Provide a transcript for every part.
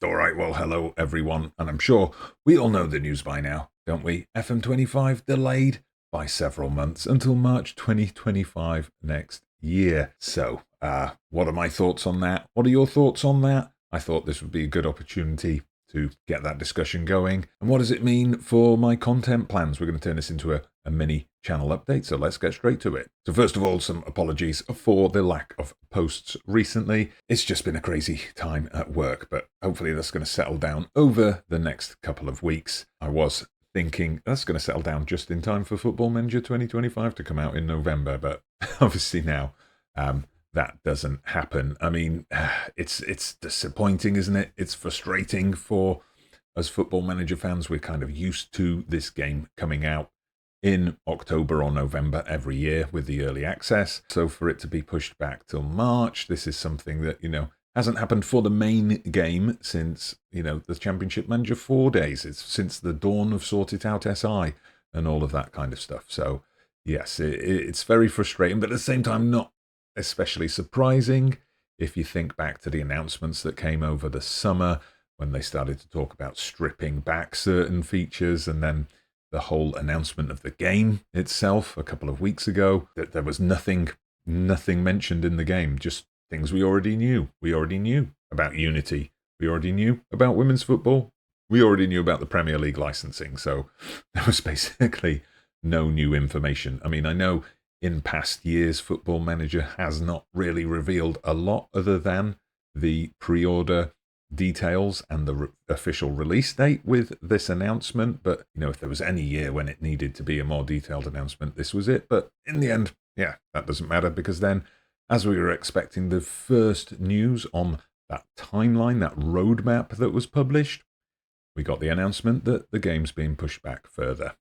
All right, well, hello everyone, and I'm sure we all know the news by now, don't we? FM25 delayed by several months until March 2025 next year. So, what are my thoughts on that? What are your thoughts on that? I thought this would be a good opportunity to get that discussion going. And what does it mean for my content plans? We're going to turn this into a mini channel update, so let's get straight to it. So first of all, some apologies for the lack of posts recently. It's just been a crazy time at work, but hopefully that's going to settle down over the next couple of weeks. I was thinking that's going to settle down just in time for Football Manager 2025 to come out in November, but obviously now that doesn't happen. I mean, it's disappointing, isn't it? It's frustrating for us Football Manager fans. We're kind of used to this game coming out in October or November every year with the early access. So for it to be pushed back till March, this is something that, hasn't happened for the main game since, the Championship Manager 4 days. It's since the dawn of Sort It Out SI and all of that kind of stuff. So yes, it's very frustrating, but at the same time, not especially surprising if you think back to the announcements that came over the summer when they started to talk about stripping back certain features, and then the whole announcement of the game itself a couple of weeks ago, that there was nothing mentioned in the game, just things we already knew. We already knew about Unity. We already knew about women's football. We already knew about the Premier League licensing. So there was basically no new information. I mean, I know in past years, Football Manager has not really revealed a lot other than the pre-order details and the official release date with this announcement. But, if there was any year when it needed to be a more detailed announcement, this was it. But in the end, that doesn't matter, because then, as we were expecting, the first news on that timeline, that roadmap that was published, we got the announcement that the game's being pushed back further.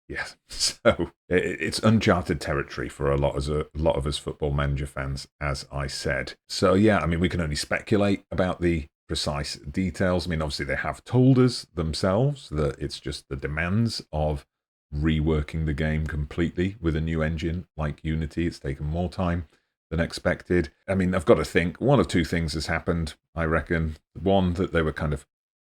Yes, so it's uncharted territory for a lot of us Football Manager fans, as I said. So yeah, I mean, we can only speculate about the precise details. I mean, obviously they have told us themselves that it's just the demands of reworking the game completely with a new engine like Unity. It's taken more time than expected. I mean, I've got to think one of two things has happened, I reckon. One, that they were kind of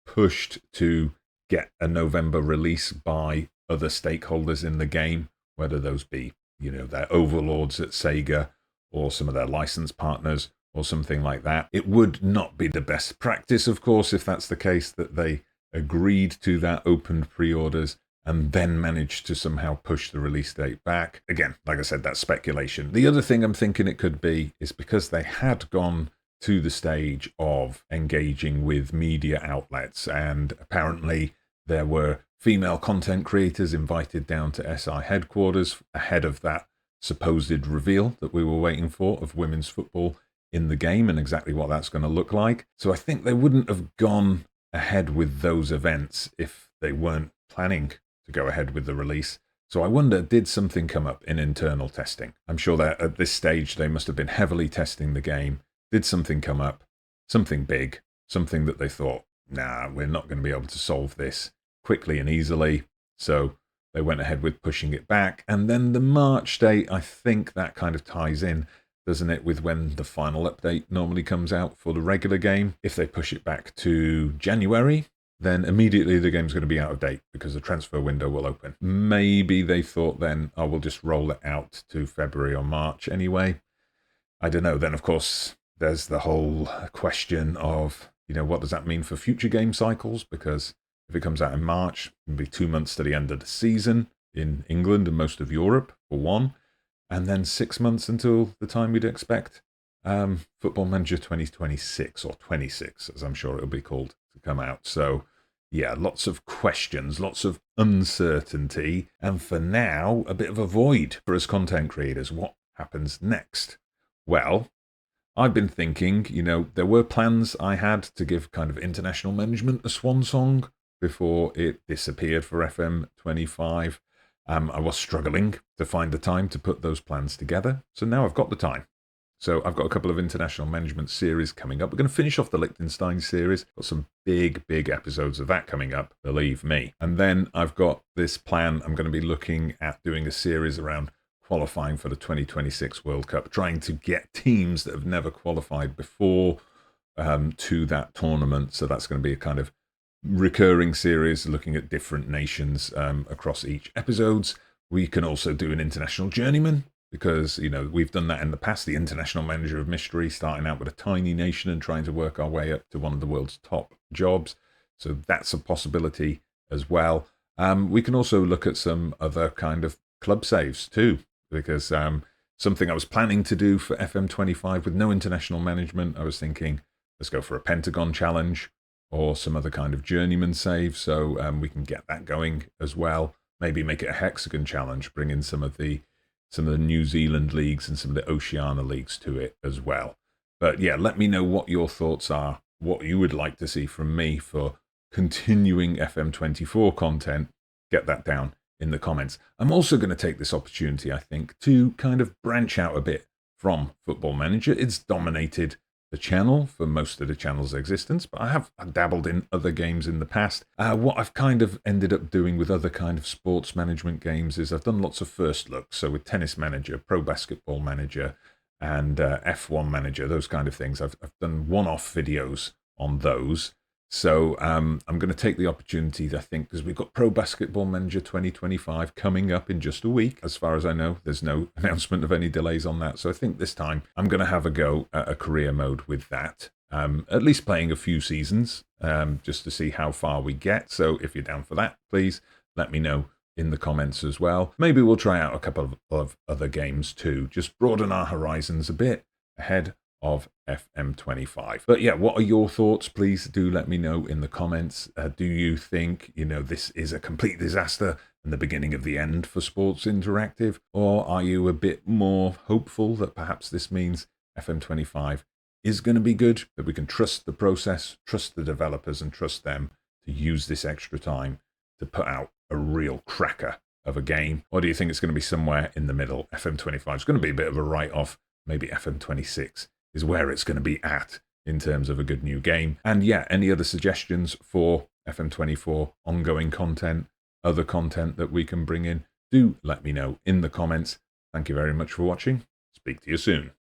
pushed to get a November release by other stakeholders in the game, whether those be, their overlords at Sega or some of their license partners or something like that. It would not be the best practice, of course, if that's the case, that they agreed to that opened pre-orders and then managed to somehow push the release date back. Again, like I said, that's speculation. The other thing I'm thinking it could be is because they had gone to the stage of engaging with media outlets, and apparently there were female content creators invited down to SI headquarters ahead of that supposed reveal that we were waiting for of women's football in the game and exactly what that's going to look like. So I think they wouldn't have gone ahead with those events if they weren't planning to go ahead with the release. So I wonder, did something come up in internal testing? I'm sure that at this stage they must have been heavily testing the game. Did something come up? Something big? Something that they thought, nah, we're not going to be able to solve this quickly and easily. So they went ahead with pushing it back. And then the March date, I think that kind of ties in, doesn't it, with when the final update normally comes out for the regular game. If they push it back to January, then immediately the game's going to be out of date because the transfer window will open. Maybe they thought then, oh, we'll just roll it out to February or March anyway. I don't know. Then, of course, there's the whole question of, what does that mean for future game cycles? Because if it comes out in March, it'll be 2 months to the end of the season in England and most of Europe, for one. And then 6 months until the time we'd expect Football Manager 2026 or 26, as I'm sure it'll be called, to come out. So, yeah, lots of questions, lots of uncertainty. And for now, a bit of a void for us content creators. What happens next? Well, I've been thinking, there were plans I had to give kind of international management a swan song before it disappeared for FM25. I was struggling to find the time to put those plans together, so now I've got the time. So I've got a couple of international management series coming up. We're going to finish off the Liechtenstein series. Got some big episodes of that coming up, believe me. And then I've got this plan. I'm going to be looking at doing a series around qualifying for the 2026 World Cup, trying to get teams that have never qualified before to that tournament. So that's going to be a kind of recurring series looking at different nations across each episodes. We can also do an international journeyman because, we've done that in the past, the International Manager of Mystery, starting out with a tiny nation and trying to work our way up to one of the world's top jobs. So that's a possibility as well. We can also look at some other kind of club saves too, because something I was planning to do for FM25 with no international management, I was thinking, let's go for a Pentagon challenge or some other kind of journeyman save, so we can get that going as well. Maybe make it a hexagon challenge, bring in some of the New Zealand leagues and some of the Oceania leagues to it as well. But yeah, let me know what your thoughts are, what you would like to see from me for continuing FM24 content. Get that down in the comments. I'm also going to take this opportunity, I think, to kind of branch out a bit from Football Manager. It's dominated the channel for most of the channel's existence, but I have dabbled in other games in the past. What I've kind of ended up doing with other kind of sports management games is I've done lots of first looks. So with Tennis Manager, Pro Basketball Manager, and F1 Manager, those kind of things. I've done one-off videos on those. So I'm going to take the opportunity, I think, because we've got Pro Basketball Manager 2025 coming up in just a week. As far as I know, there's no announcement of any delays on that. So I think this time I'm going to have a go at a career mode with that. At least playing a few seasons just to see how far we get. So if you're down for that, please let me know in the comments as well. Maybe we'll try out a couple of other games too. Just broaden our horizons a bit ahead of FM25. But yeah, what are your thoughts? Please do let me know in the comments. Do you think, this is a complete disaster and the beginning of the end for Sports Interactive? Or are you a bit more hopeful that perhaps this means FM25 is going to be good, that we can trust the process, trust the developers, and trust them to use this extra time to put out a real cracker of a game? Or do you think it's going to be somewhere in the middle? FM25 is going to be a bit of a write-off. Maybe FM26 is where it's going to be at in terms of a good new game. And yeah, any other suggestions for FM24 ongoing content, other content that we can bring in, do let me know in the comments. Thank you very much for watching. Speak to you soon.